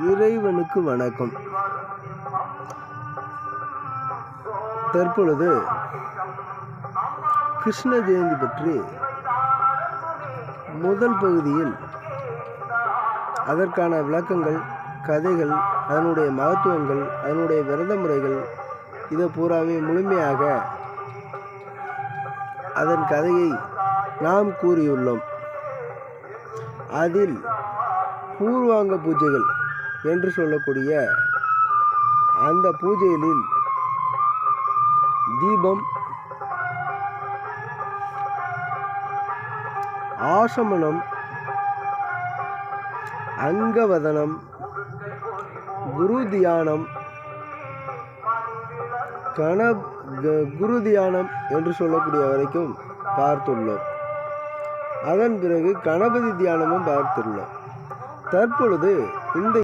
இறைவனுக்கு வணக்கம். தற்பொழுது கிருஷ்ண ஜெயந்தி பற்றி முதல் பகுதியில் அதற்கான விளக்கங்கள், கதைகள், அதனுடைய மகத்துவங்கள், அதனுடைய விரத முறைகள், இதை பூராவே முழுமையாக அதன் கதையை நாம் கூறியுள்ளோம். அதில் பூர்வாங்க பூஜைகள் என்று சொல்லக்கூடிய அந்த பூஜைகளில் தீபம், ஆசமனம், அங்கவதனம், குரு தியானம், குரு தியானம் என்று சொல்லக்கூடிய வரைக்கும் பார்த்துள்ளோம். அதன் பிறகு கணபதி தியானமும் பார்த்துள்ளோம். தற்பொழுது இந்த